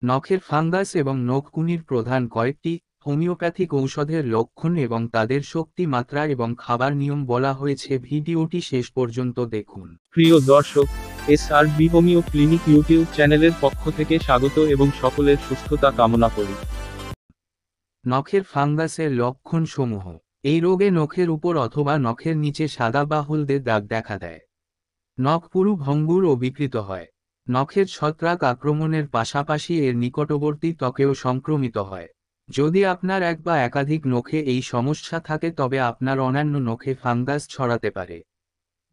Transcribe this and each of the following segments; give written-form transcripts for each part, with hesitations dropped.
নখের ফাঙ্গাস এবং নখকুনির প্রধান কয়েকটি হোমিওপ্যাথিক ঔষধের লক্ষণ এবং তাদের শক্তি মাত্রা এবং খাবার নিয়ম বলা হয়েছে। ভিডিওটি শেষ পর্যন্ত দেখুন। প্রিয় দর্শক, SRB হোমিও ক্লিনিক ইউটিউব চ্যানেলের পক্ষ থেকে স্বাগত এবং সকলের সুস্থতা কামনা করি। নখের ফাঙ্গাসের লক্ষণসমূহ। এই রোগে নখের উপর অথবা নখের নিচে সাদা বা হলদে দাগ দেখা দেয়। নখ পুরু ভঙ্গুর ও বিকৃত হয়। নখের ছত্রাক আক্রমণের পাশাপাশি এর নিকটবর্তী ত্বকেও সংক্রমিত হয়। যদি আপনার এক বা একাধিক নখে এই সমস্যা থাকে তবে আপনার অন্যান্য নখে ফাঙ্গাস ছড়াতে পারে।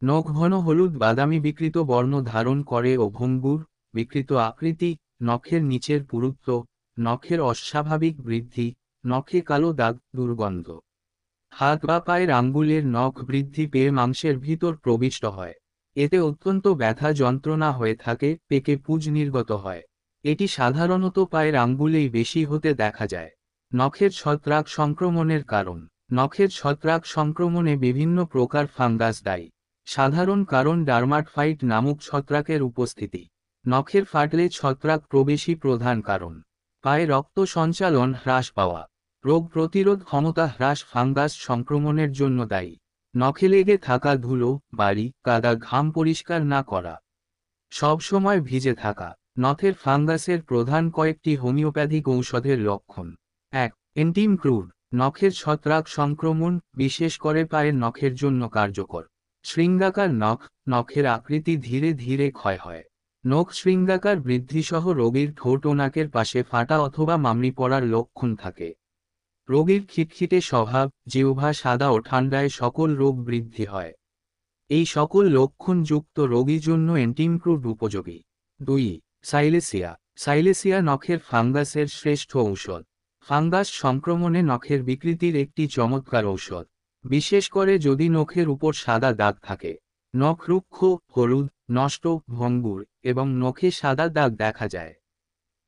নখ ঘন হলুদ বাদামি বিকৃত বর্ণ ধারণ করে ও ভঙ্গুর, বিকৃত আকৃতি, নখের নিচের পুরুত্ব, নখের অস্বাভাবিক বৃদ্ধি, নখে কালো দাগ, দুর্গন্ধ। হাত বা পায়ের আঙ্গুলের নখ বৃদ্ধি পেয়ে মাংসের ভিতর প্রবিষ্ট হয়। এতে অত্যন্ত ব্যথা যন্ত্রণা হয়ে থাকে, পেকে পুঁজ নির্গত হয়। এটি সাধারণত পায়ের আঙ্গুলেই বেশি হতে দেখা যায়। নখের ছত্রাক সংক্রমণের কারণ। নখের ছত্রাক সংক্রমণে বিভিন্ন প্রকার ফাঙ্গাস দায়ী। সাধারণ কারণ ডার্মাটফাইট নামক ছত্রাকের উপস্থিতি। নখের ফাটলে ছত্রাক প্রবেশই প্রধান কারণ। পায়ে রক্ত সঞ্চালন হ্রাস পাওয়া। রোগ প্রতিরোধ ক্ষমতা হ্রাস ফাঙ্গাস সংক্রমণের জন্য দায়ী। নখে লেগে থাকা ধুলো, বালি, কাদা, ঘাম পরিষ্কার না করা। সব সময় ভিজে থাকা। নখের ফাঙ্গাসের প্রধান কয়েকটি হোমিওপ্যাথিক ঔষধের লক্ষণ। ১. এন্টিমক্রুড। নখের ছত্রাক সংক্রমণ, বিশেষ করে পায়ের নখের জন্য কার্যকর। শৃঙ্গাকার নখ। নখের আকৃতি ধীরে ধীরে ক্ষয় হয়। নখ শৃঙ্গাকার বৃদ্ধিসহ রোগীর ঠোঁট ও নাকের পাশে ফাটা অথবা মামড়ি পড়ার লক্ষণ থাকে। রোগীর খিটখিটে স্বভাব, জিহ্বা সাদা ও ঠান্ডায় সকল রোগ বৃদ্ধি হয়। এই সকল লক্ষণযুক্ত রোগীর জন্য এন্টিমক্রুড উপযোগী। ২. সাইলেসিয়া। সাইলেসিয়া নখের ফাঙ্গাসের শ্রেষ্ঠ ঔষধ। ফাঙ্গাস সংক্রমণে নখের বিকৃতির একটি চমৎকার ঔষধ। বিশেষ করে যদি নখের উপর সাদা দাগ থাকে। নখ রুক্ষ, হলুদ, নষ্ট, ভঙ্গুর এবং নখে সাদা দাগ দেখা যায়।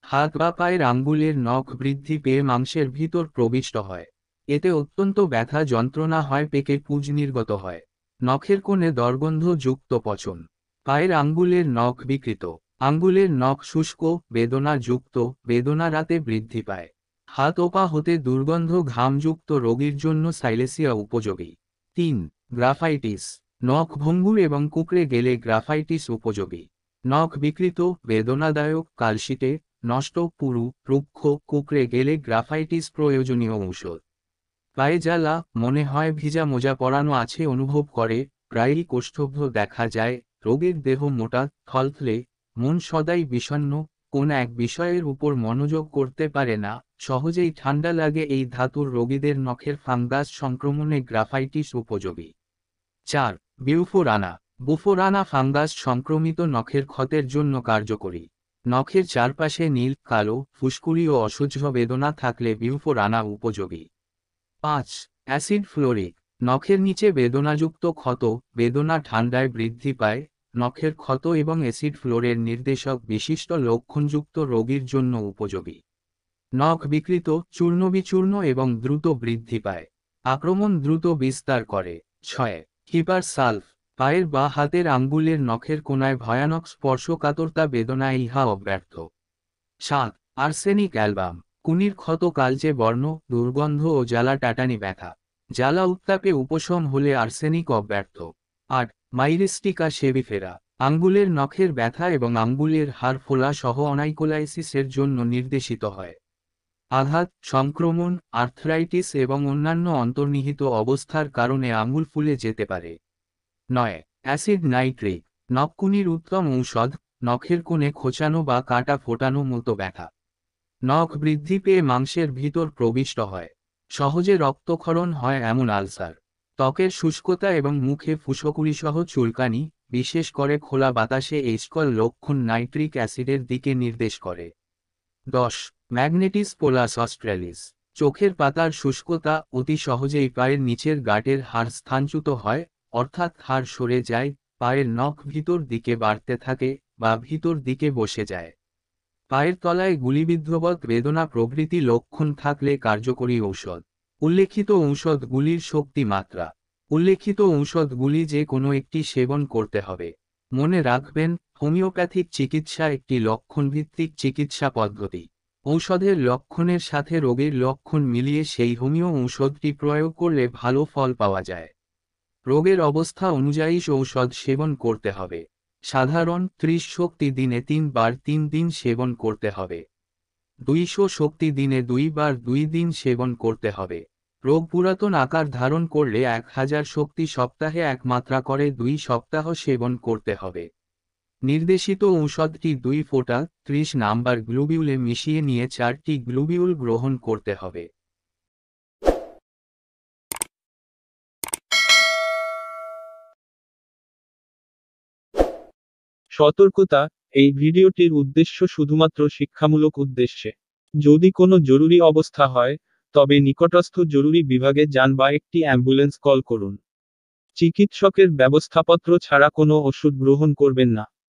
হাত বা পায়ের আঙ্গুলের নখ বৃদ্ধি পেয়ে মাংসের ভিতর প্রবিষ্ট হয়। এতে অত্যন্ত ব্যথা যন্ত্রণা হয়, পেকে পুঁজ নির্গত হয়। নখের কোণে দুর্গন্ধযুক্ত পচন। পায়ের আঙ্গুলের নখ বিকৃত। আঙ্গুলের নখ শুষ্ক, বেদনাযুক্ত, বেদনা রাতে বৃদ্ধি পায়। হাত ও পা হতে দুর্গন্ধ ঘামযুক্ত রোগীর জন্য সাইলেসিয়া উপযোগী। ৩. গ্রাফাইটিস। নখ ভঙ্গুর এবং কুঁকড়ে গেলে গ্রাফাইটিস উপযোগী। নখ বিকৃত, বেদনাদায়ক, কালশিটে, নষ্ট, পুরু, রুক্ষ, কুঁকড়ে গেলে গ্রাফাইটিস প্রয়োজনীয় ঔষধ। পায়ে জ্বালা, মনে হয় ভিজা মোজা পরানো আছে অনুভব করে, প্রায়ই কোষ্ঠব্ধ দেখা যায়, রোগীর দেহ মোটা, থলথলে, মন সদাই বিষণ্ণ, কোন এক বিষয়ের উপর মনোযোগ করতে পারে না, সহজেই ঠান্ডা লাগে, এই ধাতুর রোগীদের নখের ফাঙ্গাস সংক্রমণে গ্রাফাইটিস উপযোগী। ৪. বিউফোরানা। বুফোরানা ফাঙ্গাস সংক্রমিত নখের ক্ষতের জন্য কার্যকরী। নখের চারপাশে নীল, কালো, ফুসকুড়ি ও অসহ্য বেদনা থাকলে বিউফোরানা উপযোগী। ৫. Acid fluoric. নখের নিচে বেদনাযুক্ত ক্ষত, বেদনা ঠান্ডায় বৃদ্ধি পায়, নখের ক্ষত এবং অ্যাসিড ফ্লোরের নির্দেশক বিশিষ্ট লক্ষণযুক্ত রোগীর জন্য উপযোগী। নখ বিকৃত, চূর্ণবিচূর্ণ এবং দ্রুত বৃদ্ধি পায়। আক্রমণ দ্রুত বিস্তার করে। ৬. Hepar sulph. পায়ের বা হাতের আঙ্গুলের নখের কোনায় ভয়ানক স্পর্শকাতরতা বেদনা, ইহা অব্যর্থ। ৭. Arsenic album. কুনির ক্ষত, কালচে বর্ণ, দুর্গন্ধ ও জ্বালা টাটানি ব্যথা। জ্বালা উত্তাপে উপশম হলে আর্সেনিক অব্যর্থ। ৮. মাইরিস্টিকা সেভিফেরা। আঙ্গুলের নখের ব্যথা এবং আঙ্গুলের হাড় ফোলা সহ অনাইকোলাইসিসের জন্য নির্দেশিত হয়। আঘাত, সংক্রমণ, আর্থ্রাইটিস এবং অন্যান্য অন্তর্নিহিত অবস্থার কারণে আঙুল ফুলে যেতে পারে। ৯. Acid nitric. নখকুনির উত্তম ঔষধ, নখের কোণে খোঁচানো বা কাঁটা ফোটানো মতো ব্যথা। নখ বৃদ্ধি পেয়ে মাংসের ভিতর প্রবিষ্ট হয়। সহজে রক্তক্ষরণ হয় এমন আলসার। ত্বকের শুষ্কতা এবং মুখে ফুসকুড়িসহ চুলকানি, বিশেষ করে খোলা বাতাসে, এই সকল লক্ষণ নাইট্রিক অ্যাসিডের দিকে নির্দেশ করে। ১০. ম্যাগনেটিস পোলাস অস্ট্রালিস। চোখের পাতার শুষ্কতা, অতি সহজেই পায়ের নিচের গাঁটের হাড় স্থানচ্যুত হয়, অর্থাৎ হাড় সরে যায়, পায়ের নখ ভিতর দিকে বাড়তে থাকে বা ভিতর দিকে বসে যায়। পায়ের তলায় গুলিবিদ্ধবৎ বেদনা প্রভৃতি লক্ষণ থাকলে কার্যকরী ঔষধ। উল্লেখিত ঔষধগুলির শক্তি মাত্রা। উল্লেখিত ঔষধগুলি যে কোনো একটি সেবন করতে হবে। মনে রাখবেন, হোমিওপ্যাথিক চিকিৎসা একটি লক্ষণভিত্তিক চিকিৎসা পদ্ধতি। ঔষধের লক্ষণের সাথে রোগের লক্ষণ মিলিয়ে সেই হোমিও ঔষধটি প্রয়োগ করলে ভালো ফল পাওয়া যায়। রোগের অবস্থা অনুযায়ী ঔষধ সেবন করতে হবে। সাধারণ 30 শক্তি দিনে 3 বার 3 দিন সেবন করতে হবে। 200 শক্তি দিনে 2 বার 2 দিন সেবন করতে হবে। রোগ পুরাতন আকার ধারণ করলে 1000 শক্তি সপ্তাহে 1 মাত্রা করে 2 সপ্তাহ সেবন করতে হবে। নির্দেশিত ঔষধটি 2 ফোঁটা 30 নাম্বার গ্লুবিউলে মিশিয়ে নিয়ে 4টি গ্লুবিউল গ্রহণ করতে হবে। সতর্কতা, এই ভিডিওটির উদ্দেশ্য শুধুমাত্র শিক্ষামূলক উদ্দেশ্যে। যদি কোনো জরুরি অবস্থা হয়, তবে নিকটস্থ জরুরি বিভাগে যান বা একটি অ্যাম্বুলেন্স কল করুন। চিকিৎসকের ব্যবস্থাপত্র ছাড়া কোনো ওষুধ গ্রহণ করবেন না।